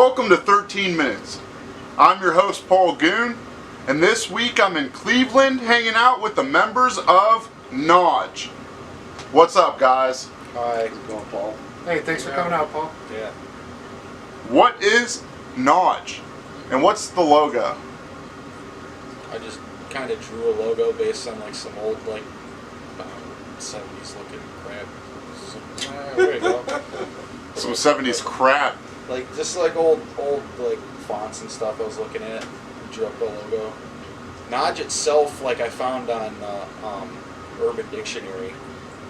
Welcome to 13 Minutes. I'm your host, Paul Goon, and this week I'm in Cleveland hanging out with the members of Nodge. What's up, guys? Hi, how's it going, Paul? Hey, thanks for coming out, Paul. Yeah. What is Nodge, and what's the logo? I just kind of drew a logo based on like some old 70s looking crap. There you go. Some 70s crap. Like just like old like fonts and stuff I was looking at. Drew up the logo. Nodge itself, like I found on Urban Dictionary,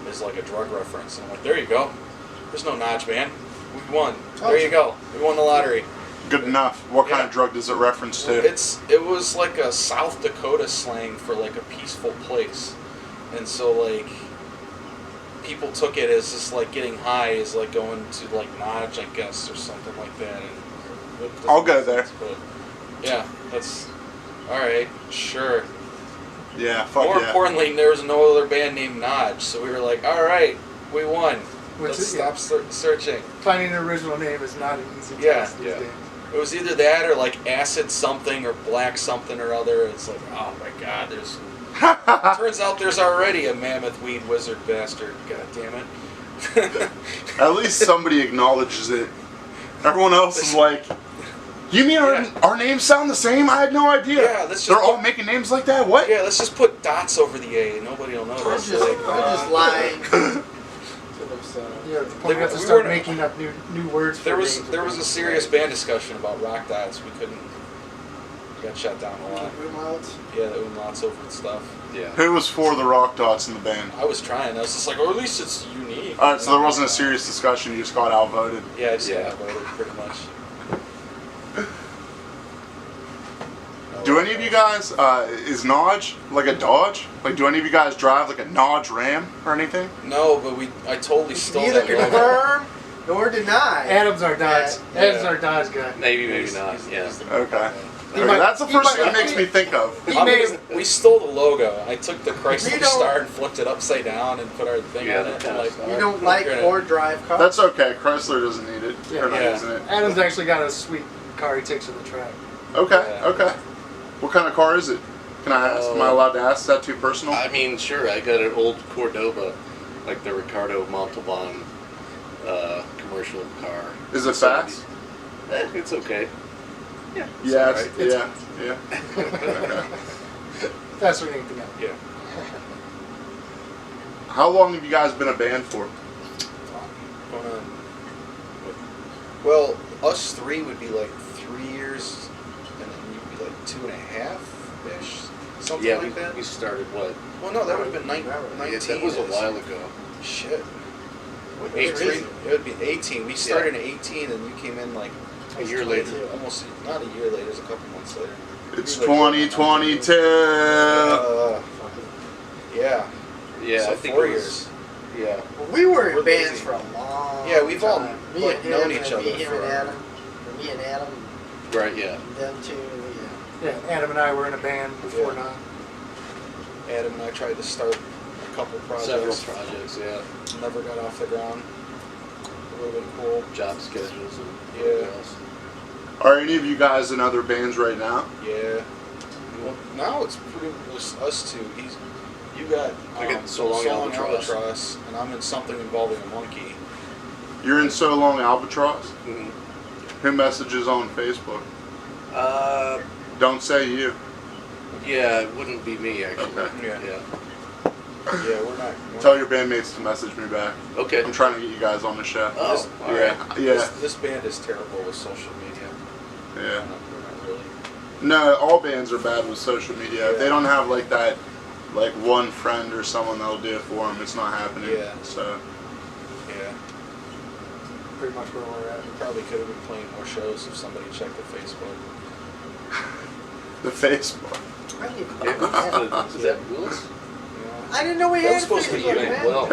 is like a drug reference. And I'm like, there you go. There's no Nodge, man. We won. There you go. We won the lottery. Good enough. What kind of drug does it reference to? It was like a South Dakota slang for like a peaceful place, and so like people took it as just like getting high is like going to like Nodge, I guess, or something like that. And I'll go there. But yeah, that's all right. Sure. Yeah. Fuck More yeah. importantly, there was no other band named Nodge, so we were like, all right, we won. Which Let's is, stop searching. Finding an original name is not an easy task these days. It was either that or like acid something or black something or other. It's like, oh my god, there's. Turns out there's already a mammoth weed wizard bastard. God damn it. At least somebody acknowledges it. Everyone else is like, you mean our names sound the same? I had no idea. Yeah, let's just They're all making names like that? What? Yeah, let's just put dots over the A and nobody will notice. They're just lying. Yeah, we have to start making up new words for There names. was a serious band discussion about rock dots. We got shut down a lot. Umlauts. Yeah, the umlauts over and stuff. Yeah. Who was for the rock dots in the band? I was trying. I was just like, or at least it's unique. Alright, so there wasn't a serious discussion, you just got outvoted. Yeah, I just got outvoted pretty much. Do any of you guys, is Nodge like a Dodge? Like, do any of you guys drive like a Nodge Ram or anything? No, but I totally stole Neither that logo. confirm nor deny. Adam's our Dodge. Yeah. Adam's our Dodge guy. Maybe not. Yeah. Okay. He Okay, might- that's the he first might- thing it makes me think of. We stole the logo. I took the Chrysler You don't- Star and flipped it upside down and put our thing on it. Like, You don't like or drive cars? That's okay, Chrysler doesn't need it. Yeah. Or not Yeah. using it. Adam's actually got a sweet car he takes to the track. Okay, Yeah. okay. What kind of car is it? Can I ask? Am I allowed to ask? Is that too personal? I mean, sure. I got an old Cordoba, like the Ricardo Montalban commercial car. Is it fast? It's okay. Yeah. Yeah, alright. yeah. Okay. That's what you need to know. Yeah. How long have you guys been a band for? Going on. Well, us three would be like 3 years, and then you'd be like 2.5-ish, something Yeah, like that. we started what? Well, no, that would have been 19. Yeah, that was a while ago. Shit. What It year was is it? It would be 18. We started in 18, and you came in like A year later. Almost not a year later. It was a couple months later. It's Like, 2022. Yeah. Yeah, So I think 4 it was, years. Yeah. Well, we were in We're bands lazy. for a long Yeah, we've all, time. Me like, and him, known and each then other me, him for- and Adam. Me and Adam, Right. Yeah. and them two, Yeah, Adam and I were in a band before Yeah. now. Adam and I tried to start a couple projects. Several projects. Yeah. Never got off the ground. It would have been cool. Job schedules and Yeah. everything else. Are any of you guys in other bands right now? Yeah. Well, now it's pretty much us two. You got I got So Long Albatross, and I'm in something involving a monkey. You're in So Long Albatross? Mm-hmm. Who messages on Facebook? Don't say you. Yeah, it wouldn't be me actually. Okay. Yeah. Yeah. Yeah, we're not. Tell your bandmates to message me back. Okay. I'm trying to get you guys on the show. Oh, all right. Yeah. This band is terrible with social media. Yeah. We're not really. No, all bands are bad with social media. If Yeah. they don't have like that, like one friend or someone that'll do it for them, it's not happening. Yeah. So. Yeah. Pretty much where we're at. We probably could have been playing more shows if somebody checked the Facebook. The Facebook. I didn't even Yeah, know we had who's is that Willis? Yeah. I didn't know we That had was supposed to be Facebook, you. man. Well,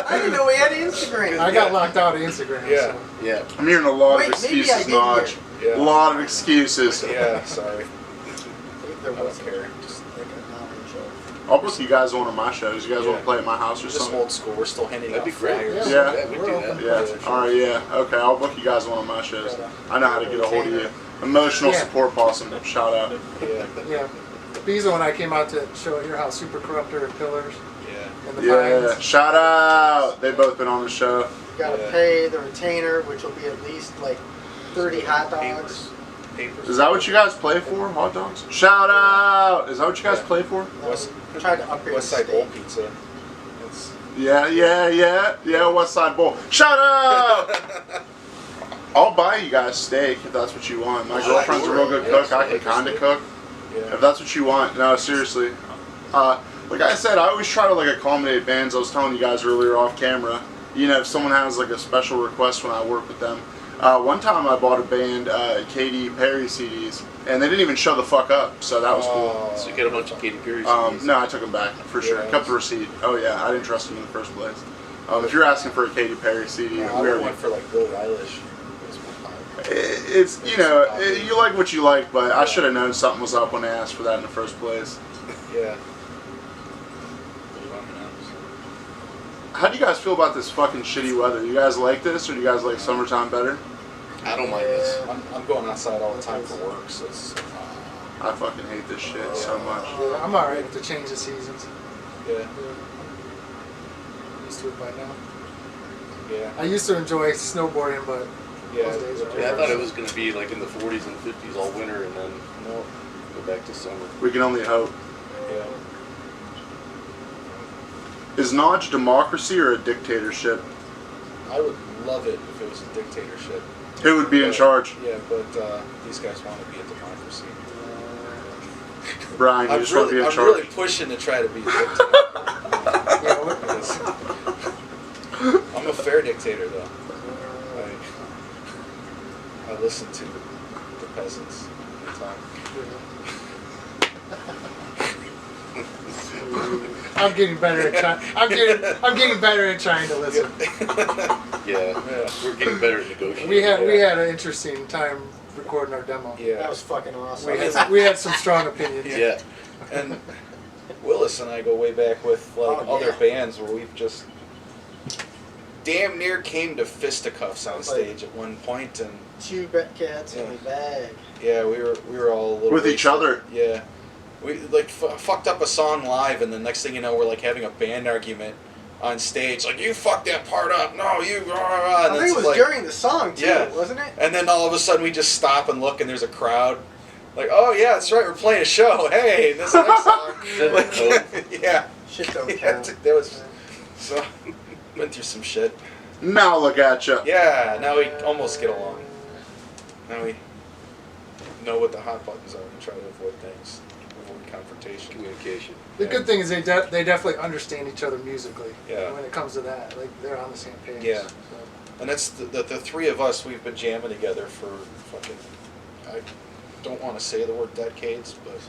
I didn't know we had Instagram. I got locked out of Instagram. Yeah. So. yeah. I'm hearing a lot of Wait, maybe I excuses, did Nodge. hear. A Yeah. lot of excuses. Yeah, sorry. I think there I was don't care. just like a knowledge of I'll book you guys on one of my shows. You guys Yeah. want to play at my house or Just something? old school. We're still handing That'd out be great. flyers. Yeah. Yeah, we do that. Yeah. All right. Yeah. Okay. I'll book you guys on one of my shows. I know how to get a hold of you. Emotional Yeah. support possum. Shout out. Yeah. Yeah. Bezo and I came out to show at your house, Super Corruptor and Pillars Yeah. and the Yeah. Pines. Shout out. They've both been on the show. You gotta Yeah. pay the retainer, which will be at least like 30 hot dogs. Papers. Is that what you guys play for? Hot dogs? Shout out. Is that what you guys Yeah. play for? West, Try to upgrade the West Side Bowl steak. Pizza. It's, Yeah. West Side Bowl. Shout out. I'll buy you guys steak if that's what you want. My girlfriend's a real good cook. I can kind of cook. yeah. If that's what you want. No, seriously. Like I said, I always try to like accommodate bands. I was telling you guys earlier off camera. You know, if someone has like a special request when I work with them. One time I bought a band Katy Perry CDs, and they didn't even show the fuck up. So that was cool. So you get a bunch of Katy Perry CDs. No, I took them back for sure. Yeah. Kept the receipt. Oh yeah, I didn't trust them in the first place. If you're asking for a Katy Perry CD, I we're went for like Billie Eilish. it's you know you like what you like, but I should have known something was up when they asked for that in the first place. Yeah. How do you guys feel about this fucking shitty weather? You guys like this, or do you guys like summertime better? I don't mind this. I'm going outside all the time for work, so it's I fucking hate this shit so much. Yeah, I'm alright with the change of seasons. yeah, I'm used to it by now. yeah, I used to enjoy snowboarding, but yeah. those days are Yeah, I over. thought it was going to be like in the 40s and 50s all winter and then No, go back to summer. We can only hope. yeah. Is Nodge democracy or a dictatorship? I would love it if it was a dictatorship. Who would be in But- charge? Yeah, but these guys want to be a democracy. Brian, you I'm just want to be in I'm charge? really pushing to try to be a dictator. Yeah, what- Because I'm a fair dictator, though. I listen to the peasants all the time. I'm getting better at trying. I'm getting better at trying to listen. Yeah, we're getting better at negotiating. We had an interesting time recording our demo. That Yeah. was fucking awesome. We had some strong opinions. Yeah. And Willis and I go way back with like Oh, other yeah. bands where we've just damn near came to fisticuffs on stage at one point, and 2 bet cats in a bag. yeah, we were all a little With each wasted. other? Yeah, we like fucked up a song live, and the next thing you know, we're like having a band argument on stage, like you fucked that part up, no you. And I think it's it was like, during the song too, Yeah. wasn't it? And then all of a sudden we just stop and look, and there's a crowd. Like, oh yeah, that's right, we're playing a show. Hey, this next song. Like, yeah. Shit don't Yeah, count. that was so. Went through some shit. Now look at you. Yeah, now we almost get along. Now we know what the hot buttons are and try to avoid things, avoid confrontation. Communication. The good thing is they definitely understand each other musically. Yeah. When it comes to that, like they're on the same page. Yeah. So. And that's the three of us. We've been jamming together for fucking. I don't want to say the word decades, but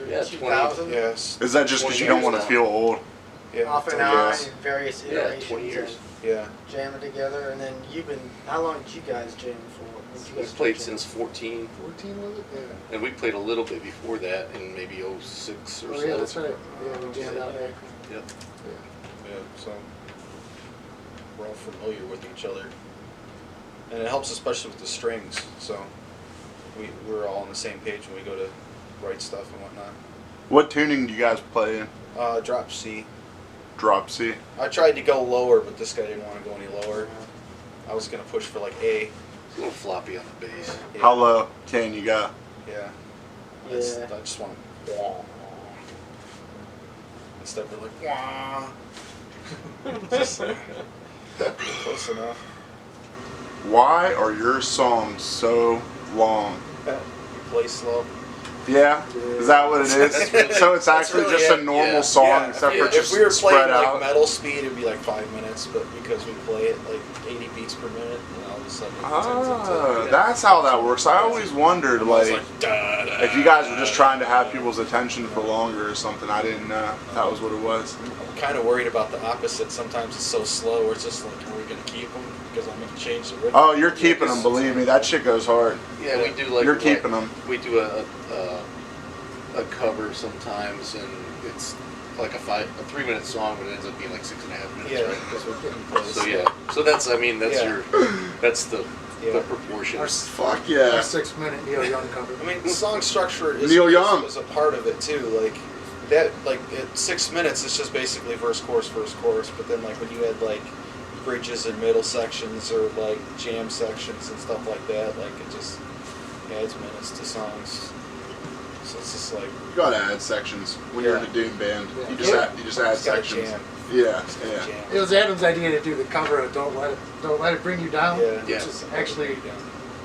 Yeah, 2000. yes. Is that just because you don't want to feel old? Yeah. Off and Yeah. on in various Yeah, iterations 20 years. Yeah. and jamming together. And then you've been, how long did you guys jam for? When did you We've guys played start since 14, 14 was it? Yeah. and we played a little bit before that in maybe 06 or Oh so. yeah, that's right. Yeah, we jammed out there. Yep. Yeah, so we're all familiar with each other, and it helps especially with the strings. So we're all on the same page when we go to write stuff and whatnot. What tuning do you guys play in? Drop C. Drop C. I tried to go lower, but this guy didn't want to go any lower. I was gonna push for like A. It's a little floppy on the bass. Yeah. How low can you go? Yeah. Yeah. I just want wah. Instead of like wah. Just close enough. Why are your songs so long? You play slow. Yeah? Is that what it is? That's really- So it's that's actually really just it. a normal Yeah. song Yeah, except yeah, for just if we were playing spread like out? metal speed, it'd be like 5 minutes, but because we play it like 80 beats per minute, and all of a sudden it turns Ah, into that's how that works. I always wondered, It was like, da, da, if you guys were just trying to have people's attention for longer or something. I didn't know that was what it was. I'm kind of worried about the opposite. Sometimes it's so slow, where it's just like, are we gonna keep them? Because I'm gonna change the rhythm. Oh, you're keeping them, believe me. That shit goes hard. Yeah, we do like. You're keeping them. We do a cover sometimes, and it's like a 3-minute song, but it ends up being like 6.5 minutes, Yeah, right? because we're getting close. So yeah, so that's Yeah. that's the Yeah. proportion. Fuck Our yeah. 6-minute Neil Young cover. I mean, the song structure Neil Young. is a part of it too. Like that, like at 6 minutes, it's just basically verse, chorus. But then, like when you add like bridges and middle sections or like jam sections and stuff like that, like it just adds minutes to songs. So it's just like You gotta add sections when you're in a Doom band. Yeah. You just add it's gotta sections. jam. Yeah, It's gotta yeah. jam. It was Adam's idea to do the cover of "Don't Let It Bring You Down," Yeah. which is actually Yeah.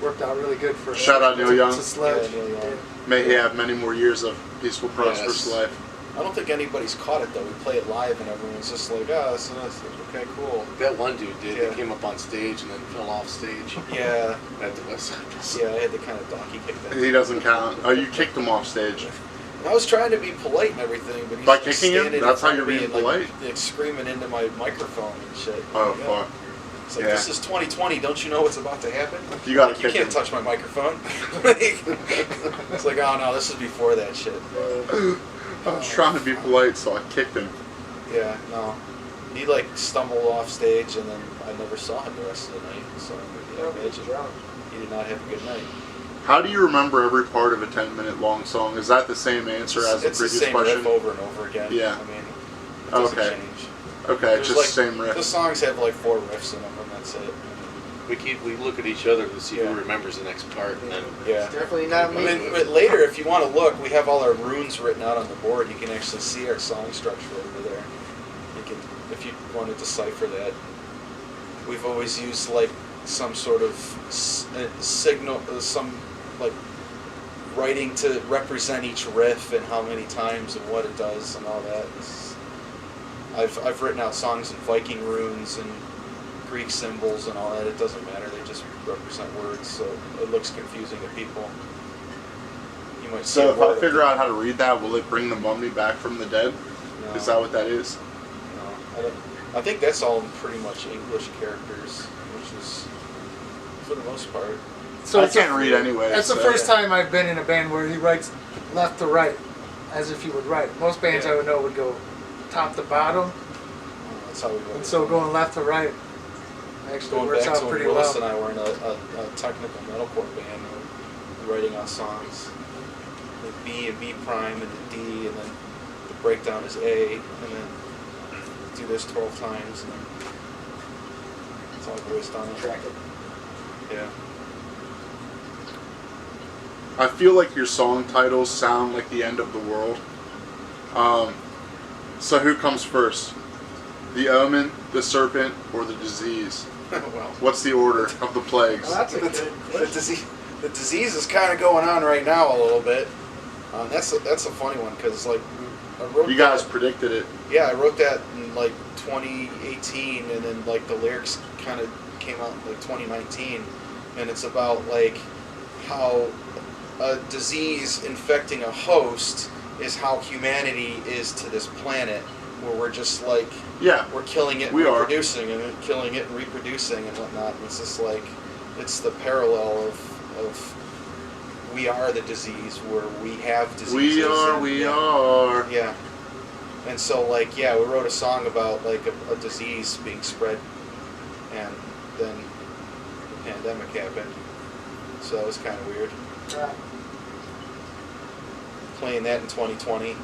worked out really good for Shout out Neil Young. It's a sledge. Yeah, Neil Young. May he have many more years of peaceful, prosperous Yes. life. I don't think anybody's caught it though. We play it live and everyone's just like, oh, so that's okay, cool. That one dude did. Yeah. He came up on stage and then fell off stage Yeah, at the West Side. yeah, I had to kind of donkey kick that. He doesn't count. Oh, you kicked him off stage. And I was trying to be polite and everything, but he's By just kicking him? standing in That's how front you're of me being and, like, polite? screaming into my microphone and shit. Oh, Yeah. fuck. It's like, Yeah. this is 2020, don't you know what's about to happen? You gotta Like, you kick can't him. touch my microphone. It's like, oh no, this is before that shit. I was trying to be polite, so I kicked him. Yeah, no. He like stumbled off stage and then I never saw him the rest of the night, so I imagine he did not have a good night. How do you remember every part of a 10-minute long song? Is that the same answer as the It's the previous same question? riff over and over again. Yeah. I mean, it doesn't Okay. change. Okay, There's just like, same riff. The songs have like 4 riffs in them and that's it. We look at each other to see Yeah. who remembers the next part, and then Yeah. It's definitely not I me. mean, but later, if you want to look, we have all our runes written out on the board. You can actually see our song structure over there. You can, if you want to decipher that. We've always used like some sort of signal, some like writing to represent each riff and how many times and what it does and all that. I've written out songs in Viking runes and Greek symbols and all that. It doesn't matter. They just represent words, so it looks confusing to people. You might see So a if I word figure out how to read that, will it bring the mummy back from the dead? No, Is that what that is? no, I don't. I think that's all pretty much English characters, which is for the most part. So I it's can't read anyway. That's the so- first time I've been in a band where he writes left to right, as if he would write. Most bands Yeah. I would know would go top to bottom, That's how we wrote and it. so going left to right actually Going works back out to when pretty Willis well. and I were in a technical metalcore band, we were writing out songs. The B and B prime and the D, and then the breakdown is A, and then do this 12 times, and then that's how I've always done it. Track it. Yeah. I feel like your song titles sound like the end of the world. So who comes first? The omen, the serpent, or the disease? Well. What's the order of the plagues? Well, that's a good The disease is kind of going on right now a little bit. That's a funny one because like I wrote You guys that- predicted it. yeah, I wrote that in like 2018, and then like the lyrics kind of came out in like 2019, and it's about like how a disease infecting a host is how humanity is to this planet, where we're just like Yeah. we're killing it, and We are. reproducing, and then killing it and reproducing and whatnot. And it's just like it's the parallel of we are the disease, where we have diseases. We are, and- we yeah. are. Yeah. And so, like, yeah, we wrote a song about, like, a disease being spread, and then the pandemic happened. So that was kind of weird. Right. Playing that in 2020.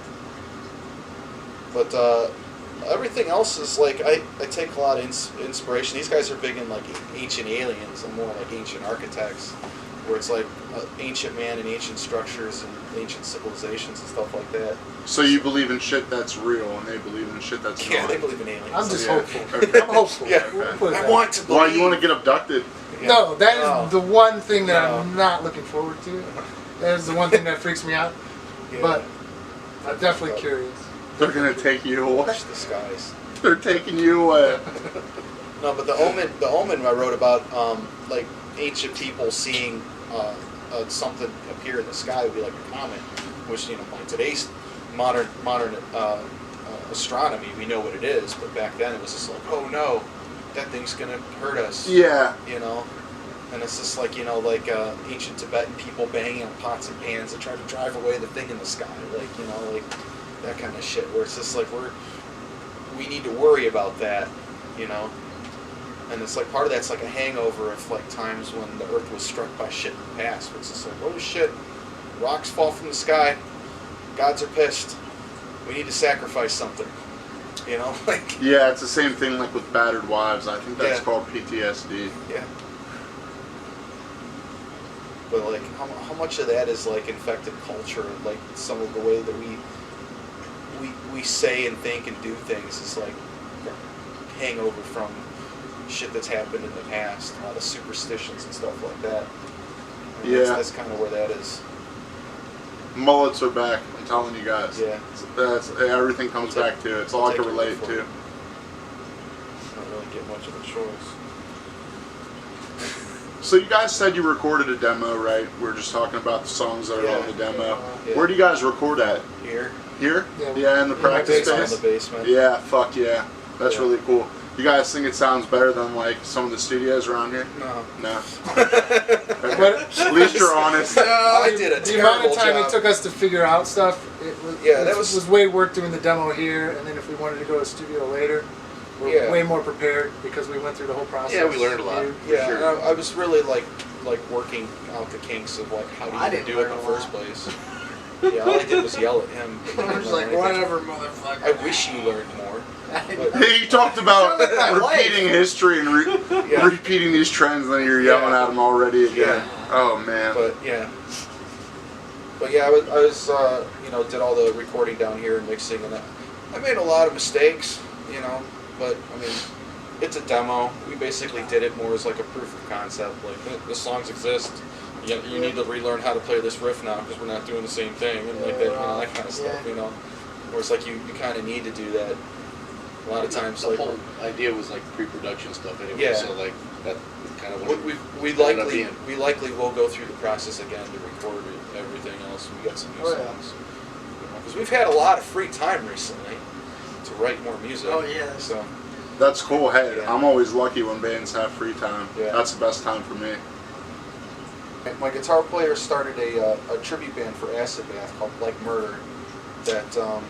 But everything else is, like, I take a lot of inspiration. These guys are big in, like, ancient aliens and more like ancient architects, where it's, like, ancient man and ancient structures and ancient civilizations and stuff like that. So you believe in shit that's real, and they believe in shit that's Yeah, not. they believe in aliens. I'm just Yeah. hopeful. Okay. I'm hopeful. Yeah. We'll put it I that want to believe. Why you want to get abducted? Yeah. No, that is No. the one thing that No. I'm not looking forward to. That is the one thing that freaks me out. Yeah. But I'm definitely curious. They're gonna take you away. Watch the skies. They're taking you away. No, but the omen I wrote about, like ancient people seeing something appear in the sky would be like a comet, which by today's modern astronomy we know what it is, but back then it was just like, oh no, that thing's gonna hurt us. Yeah. And it's just like ancient Tibetan people banging on pots and pans to try to drive away the thing in the sky, like that kind of shit. Where it's just like we need to worry about that, you know. And it's like part of that's like a hangover of like times when the Earth was struck by shit in the past. It's just like, oh shit, rocks fall from the sky, gods are pissed. We need to sacrifice something, you know, like. Yeah, it's the same thing like with battered wives. I think that's Yeah. called PTSD. Yeah. But like, how much of that is like infected culture? Like some of the way that we say and think and do things is like hangover from shit that's happened in the past, a lot of superstitions and stuff like that. And Yeah. that's kind of where that is. Mullets are back. I'm telling you guys. Yeah. That's everything comes back to. It's all I can relate to. Don't really get much of a choice. So you guys said you recorded a demo, right? We're just talking about the songs that are Yeah. on the demo. Yeah. Where do you guys record at? Here, Here? Yeah, in the in my practice basement. in space. the basement. Yeah, fuck yeah. That's Yeah. really cool. You guys think it sounds better than like some of the studios around here? No. No. But At least you're honest. I did a the amount of terrible time job. it took us to figure out stuff, Yeah, that it was- was way work doing the demo here, and then if we wanted to go to studio later, we're Yeah. way more prepared because we went through the whole process. Yeah, we learned a lot. You- Yeah, For and sure. I was really like working out the kinks of like how do I you didn't do it in learn the a lot. first place. Yeah, all I did was yell at him. I was Or like, anything. whatever, motherfucker. I wish you learned more. But, He talked about Sounded like my repeating wife. history and Yeah. repeating these trends, and then you're yelling Yeah. at him already again. Yeah. Oh man. but yeah. But yeah, I was you know, did all the recording down here and mixing, and I made a lot of mistakes, you know. But I mean, it's a demo. We basically did it more as like a proof of concept. Like the songs exist. You need to relearn how to play this riff now because we're not doing the same thing and like that, you know, that kind of stuff, Yeah. you know. Where it's like you kind of need to do that. A lot of times, the like whole idea was like pre-production stuff anyway. Yeah. So like that kind of what we ended up likely being. will go through the process again to record everything else. We got some new Oh, yeah. songs because we've had a lot of free time recently to write more music. Oh, yeah. So That's cool. Hey, Yeah. I'm always lucky when bands have free time. Yeah. That's the best time for me. my guitar player started a tribute band for Acid Bath called Like Murder. That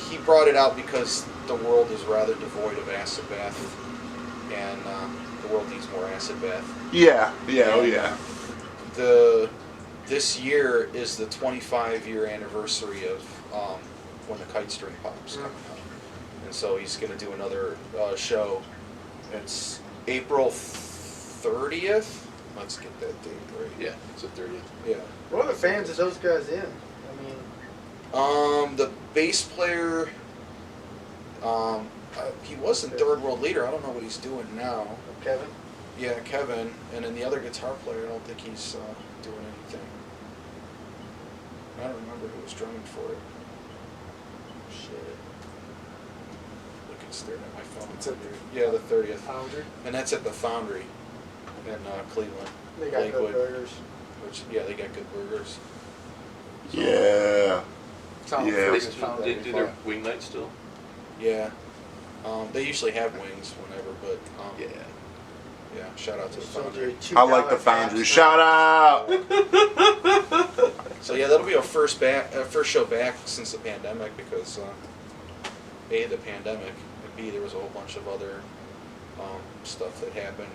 he brought it out because the world is rather devoid of acid bath, and the world needs more acid bath. Yeah. Yeah. Oh yeah. This year is the 25-year anniversary of when the Kite String Pop's coming out, and so he's going to do another show. It's April 30th. Let's get that date right. Yeah, it's the 30th. Yeah. What are the fans of those guys in? I mean, The bass player, he was in Third World Leader. I don't know what he's doing now. Kevin? Yeah, Kevin, and then the other guitar player, I don't think he's doing anything. I don't remember who was drumming for it. Shit. Looking, staring at my phone. It's at Yeah, the 30th. Foundry. And that's at the Foundry in Cleveland. They got Lakewood. good burgers. Which, yeah, they got good burgers. Yeah. Sounds Yeah. pretty They good. still Foundry. do their wing night still? Yeah. They usually have wings whenever, but Yeah. yeah, shout out to the Sold Foundry. you $2 I like the Foundry. caps. Shout out. So yeah, that'll be our first show back since the pandemic because A, the pandemic, and B, there was a whole bunch of other stuff that happened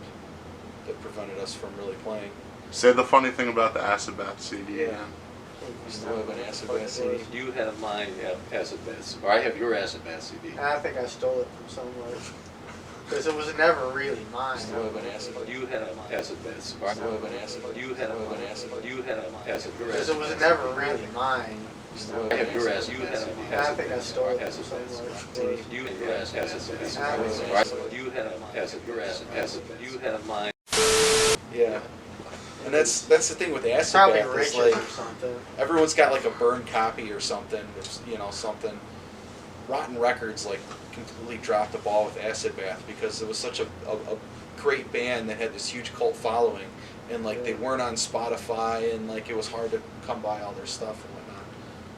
that prevented us from really playing. Say the funny thing about the Acid Bath CD. Yeah. man. We still have an Acid Bath CD. You have my acid bath, or I have your acid bath CD. I think I stole it from somewhere. Because it was never really mine. Still have an acid. You have acid bath. Or I Still have an acid. You have an acid. You have acid. Your Because acid it was bath. never really mine. Still I have your acid. You have I think I stole it from acid somewhere. bath. You have your acid bath. You have acid. Your acid. You have mine. Yeah. And that's the thing with Acid Probably Bath is Rich's like or something. everyone's got like a burned copy or something. There's, you know, something. Rotten Records like completely dropped the ball with Acid Bath because it was such a great band that had this huge cult following, and like they weren't on Spotify, and like it was hard to come by all their stuff and whatnot.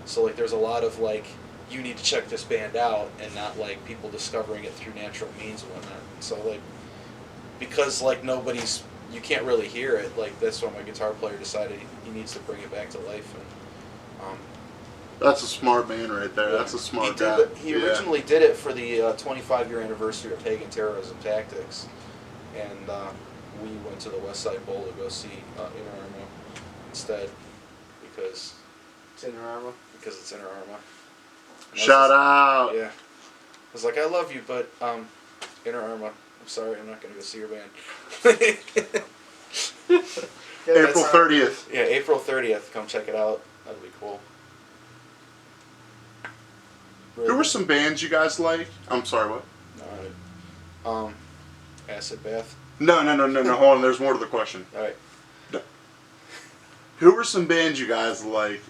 So like there's a lot of like you need to check this band out, and not like people discovering it through natural means and whatnot. So like because like you can't really hear it. Like that's why my guitar player decided he needs to bring it back to life, and That's a smart man right there. That's a smart guy. He originally did it for the 25-year anniversary of Pagan Terrorism Tactics, and we went to the West Side Bowl to go see Inner Arma instead because It's in Arma. it's Inner Arma. Shout out. Yeah, I was like, I love you, but Inner Arma. I'm sorry, I'm not gonna go see your band. April 30th. Yeah, April 30th. Come check it out. That'd be cool. Really Who were good. some bands you guys like? I'm sorry, what? Alright. Acid Bath. No. Hold on. There's more to the question. Alright. Who were some bands you guys like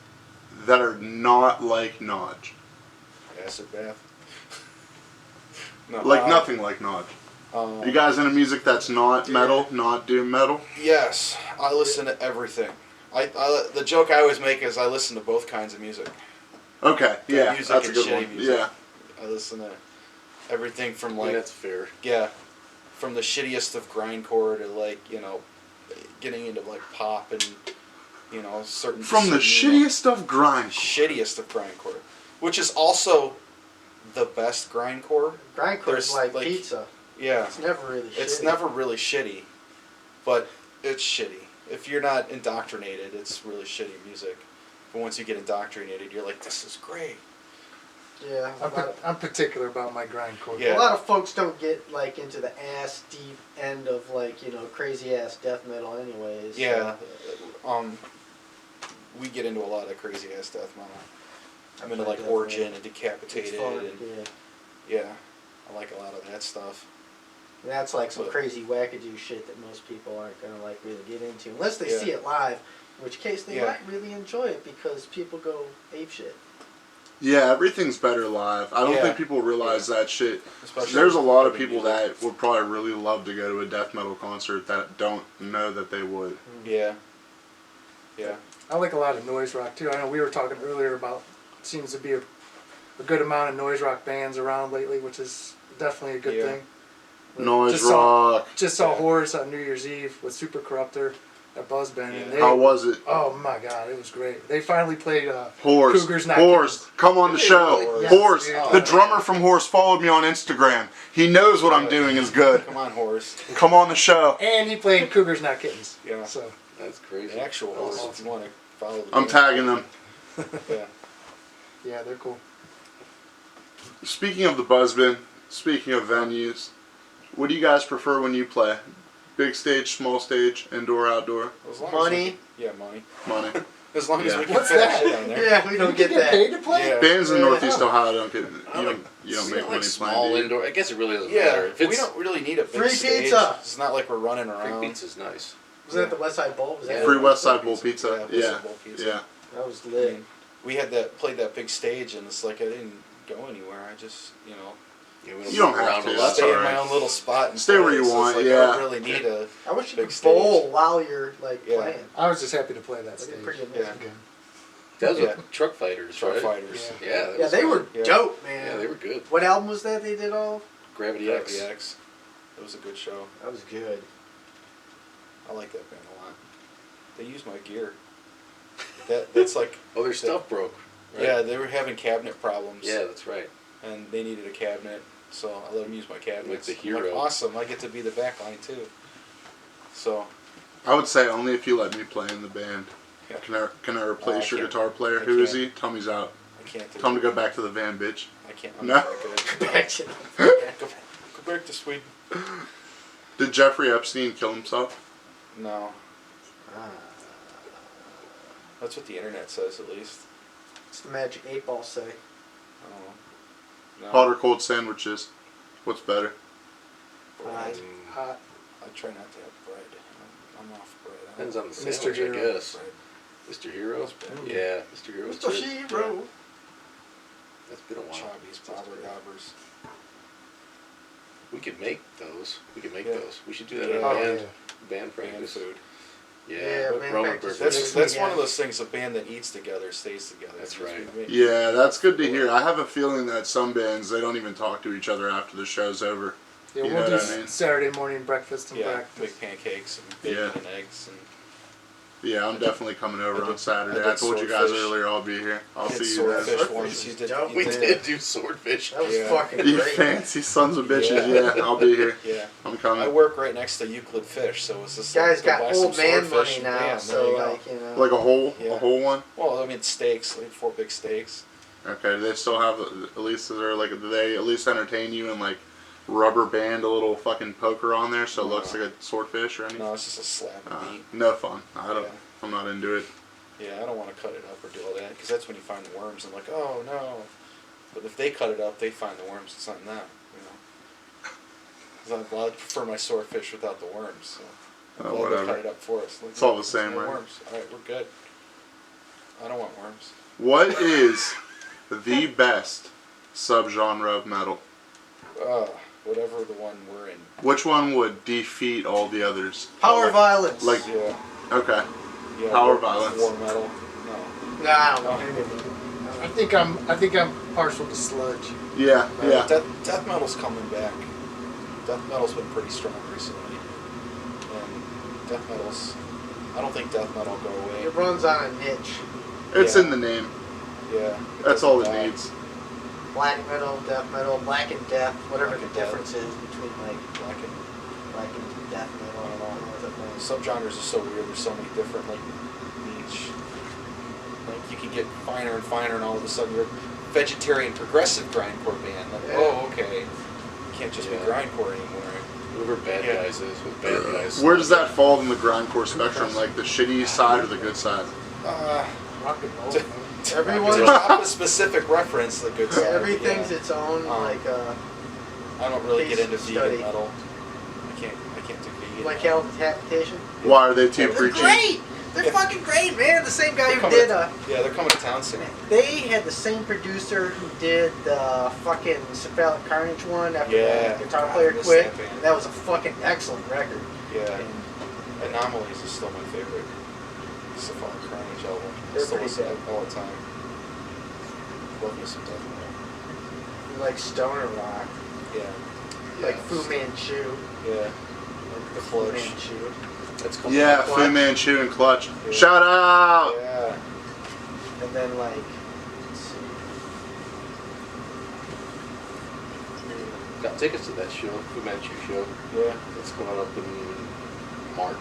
that are not like Nodge? Acid Bath. No, Like nothing like Nodge. You guys into music that's not metal, not doom metal? Yes, I listen to everything. The joke I always make is I listen to both kinds of music. Okay, yeah, music that's a and good shitty one. music. Yeah. I listen to everything from I mean, like that's fair. yeah, from the shittiest of grindcore to like getting into like pop and certain From the certain, shittiest of grind. shittiest of grindcore, which is also the best grindcore. Grindcore There's, is like like- pizza. Yeah, It's never really shitty. it's never really shitty, but it's shitty. If you're not indoctrinated, it's really shitty music. But once you get indoctrinated, you're like, this is great. Yeah. I'm particular about my grindcore. Yeah. A lot of folks don't get like into the ass deep end of like crazy ass death metal, anyways. Yeah, we get into a lot of crazy ass death metal. I'm into like Origin and Decapitated, It's fun. and Yeah. I like a lot of that stuff. And that's like some But- crazy wackadoo shit that most people aren't gonna like really get into unless they Yeah. see it live, in which case they Yeah. might really enjoy it because people go ape shit. Yeah, everything's better live. I don't Yeah. think people realize that shit. Especially There's a lot of heavy people music. that would probably really love to go to a death metal concert that don't know that they would. Yeah. Yeah. I like a lot of noise rock too. I know we were talking earlier about seems to be a good amount of noise rock bands around lately, which is definitely a good Yeah. thing. Noise Just saw- rock. Just saw Yeah. Horse on New Year's Eve with Super Corruptor at Buzzbend. And Yeah. they, How was it? oh my god, it was great. They finally played Horse. Cougars Not Horse. Come on the Did they show. really? Yes, Horse. dude. The drummer from Horse followed me on Instagram. He knows what I'm doing is good. Come on, horse. Come on the show. And he played Cougars Not Kittens. Yeah. So That's crazy. The actual horse, if you want to follow the I'm band. tagging them. Yeah. yeah, they're cool. Speaking of the Buzzbin, speaking of venues, what do you guys prefer when you play? Big stage, small stage, indoor, outdoor? As long Money. money. Money. As long as Yeah. we can What's fit that? shit on there. Yeah, we don't You get that. paid to play? Yeah. Bands in Yeah. Northeast Ohio don't get you I like- don't See, make I like money small playing. do you? indoor. I guess it really doesn't Yeah, matter. If we it's don't really need a big Free stage. pizza. It's not like we're running free around. pizza's nice. Was that the West Side Bowl? Was that Free it? West Side Bowl pizza. Yeah, West Yeah. Side Bowl pizza. Yeah. That was I lit. mean, we had played that big stage, and it's like I didn't go anywhere. I just, Yeah, we You don't move have around to, a that's lot. stay in alright. my own little spot and Stay where play, you so it's want, like, I yeah. don't really need a I wish you big could stage. bowl while you're like Yeah. playing. I was just happy to play that That'd stage. be pretty Yeah. amazing. Again. That was Yeah. with Truck Fighters, truck right? fighters. Yeah. Yeah, that Yeah, was they good. were Yeah. dope, man. Yeah, they were good. What album was that they did all? Gravity Gravity X. X. It was a good show. That was good. I like that band a lot. They use my gear. That's like Oh, their stuff broke. Right? yeah, they were having cabinet problems. Yeah, that's right. And they needed a cabinet, so I let them use my cabinets. Like the I'm like, hero. awesome! I get to be the backline too. So I would say only if you let me play in the band. Yeah. Can I replace I your can't. guitar player? I Who is can't. he? Tommy's out. I can't do Tell him to it. go back to the van, bitch. I can't. I'm No. not that good. Back to the- Go back to Sweden. Did Jeffrey Epstein kill himself? No, Ah, that's what the internet says at least. what's the Magic 8 Ball say? I don't know. No. Hot or cold sandwiches? What's better? Bread. Hot. I try not to have bread. I'm off bread. I Depends don't on the Mr. sandwich, I Hero. guess. bread. Mr. Hero? Mm. Yeah, Mr. Hero's Mr. good. Shiro. That's been a while. Chobbies, bobber gobbers. We could make those. We could make Yeah. those. We should do that Yeah. at Oh, band, yeah. band Band practice. food. Yeah, Yeah, band Roman practice. birthday. That's Yeah. one of those things. A band that eats together stays together. That's That's right. what we make. Yeah, that's good to hear. I have a feeling that some bands, they don't even talk to each other after the show's over. Yeah, You we'll know do what I mean? Saturday morning breakfast and Yeah, breakfast. make pancakes and bacon Yeah. and eggs and Yeah, I'm definitely coming over I on did- Saturday. I I did told you guys swordfish. earlier I'll be here. I'll Did see you guys. swordfish Swordfish once. is You did. dope. You We did. did do swordfish. That was Yeah. fucking You great. fancy sons of bitches. Yeah. Yeah, I'll be here. Yeah. I'm I coming. work right next to Euclid Fish, so it's just Guys like, go got buy some old man swordfish money and now, bam, so there you go. like, you know. Like a Yeah. whole one. Well, I mean steaks, like 4 big steaks. Okay, do they still have at least do they at least entertain you and like rubber band a little fucking poker on there so it looks like a swordfish or anything? No, it's just a slab of meat. No fun. I don't. Yeah. I'm not into it. Yeah, I don't want to cut it up or do all that because that's when you find the worms and like, oh no. But if they cut it up, they find the worms. It's not in that, you know. 'Cause I prefer my swordfish without the worms. So I'm glad Whatever. they cut it up for us. Like, It's all the there's same, no right? Worms. All right, we're good. I don't want worms. What is the best subgenre of metal? Whatever the one we're in. Which one would defeat all the others? Power violence. Like- Yeah. Okay. Yeah. Power war, violence. War metal. No. Nah, I don't know. I think I'm partial to sludge. Yeah. Yeah. Death metal's coming back. Death metal's been pretty strong recently. And death metal's. I don't think death metal will go away. It runs on a niche. It's Yeah. in the name. Yeah. That's all it doesn't die. needs. Black metal, death metal, black and death, whatever Black the and death. difference is between like Black and black and death metal and all that. subgenres are so weird. There's so many different like niche. Like you can get finer and finer, and all of a sudden you're a vegetarian progressive grindcore band. Like, Yeah. oh, okay. You can't just be grindcore anymore. Whoever Bad Yeah. Guys is with Bad Guys. Where does that fall in the grindcore spectrum? Like the shitty side or the good side? Rock and roll. To- Everyone- to drop a specific reference, the good side. Everything's yeah. its own like I don't really get case into study. vegan metal. I can't do vegan. like metal. habitation. Why are they too They're preachy? great. They're Yeah. fucking great, man. The same guy They're who coming did to- yeah, they're coming to town soon. they had the same producer who did the fucking Cephalic Carnage one after Yeah. the guitar God, player I miss quit. that band. That was a fucking excellent record. Yeah, And Anomalies is still my favorite. Cephalic Carnage album. I They're still pretty listen to good. it all the time. Love me some death metal. like stoner rock, Yeah, like Fu Manchu, yeah. like The Fu Clutch. Manchu. That's coming Yeah, out. Fu Manchu and Clutch. Yeah. Shout out! Yeah. And then like, let's see. Got tickets to that show, Fu Manchu show. Yeah. It's coming up in March.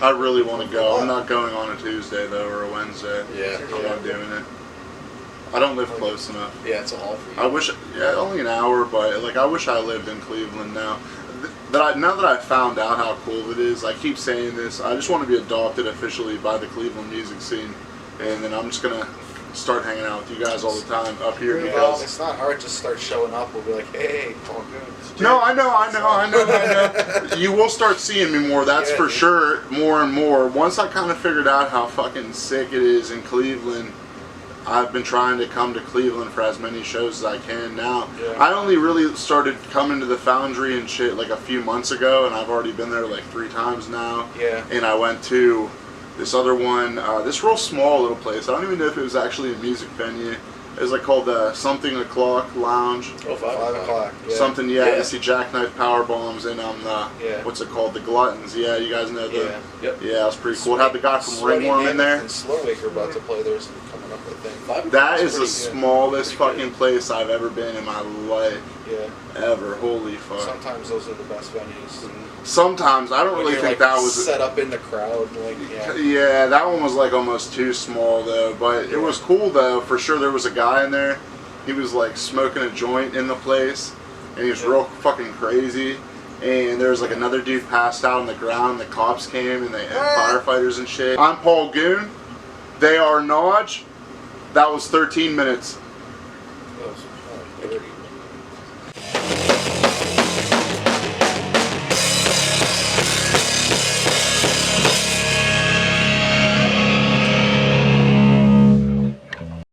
I really want to go. I'm not going on a Tuesday though or a Wednesday. Yeah. I'm not doing it. I don't live close enough. Yeah, it's all for you. I wish, yeah, only an hour, but like I wish I lived in Cleveland now. Now that I found out how cool it is, I keep saying this. I just want to be adopted officially by the Cleveland music scene, and then I'm just gonna start hanging out with you guys all the time up here Yeah, because. it's not hard to start showing up. We'll be like, hey, Paul Goon. No, I know. You will start seeing me more, that's Yeah, for dude. sure, more and more. Once I kind of figured out how fucking sick it is in Cleveland, I've been trying to come to Cleveland for as many shows as I can now. Yeah. I only really started coming to the Foundry and shit like a few months ago, and I've already been there like 3 times now. Yeah. And I went to this other one, this real small little place. I don't even know if it was actually a music venue. It was like called the Something O'Clock Lounge. Oh, 5 o'clock. Yeah. Something, yeah, Yeah. to see Jackknife Power Bombs and the Yeah. what's it called, the Gluttons. Yeah, you guys know the. Yeah. Yep. Yeah, it was pretty cool. It had the guy from Sweaty Ringworm in Mammoth there. And Slowake are about to play theirs coming up, I think. That is the pretty good. smallest Pretty good. fucking place I've ever been in my life. Yeah. Ever. Holy fuck. Sometimes those are the best venues. Sometimes I don't When really you're, think like, that was. set up in the crowd. Like, yeah. Yeah, that one was like almost too small though, but it was cool though. For sure, there was a guy in there. He was like smoking a joint in the place, and he was real fucking crazy. And there was like another dude passed out on the ground. The cops came and they had firefighters and shit. I'm Paul Goon. They are Nodge. That was 13 minutes. That was 30.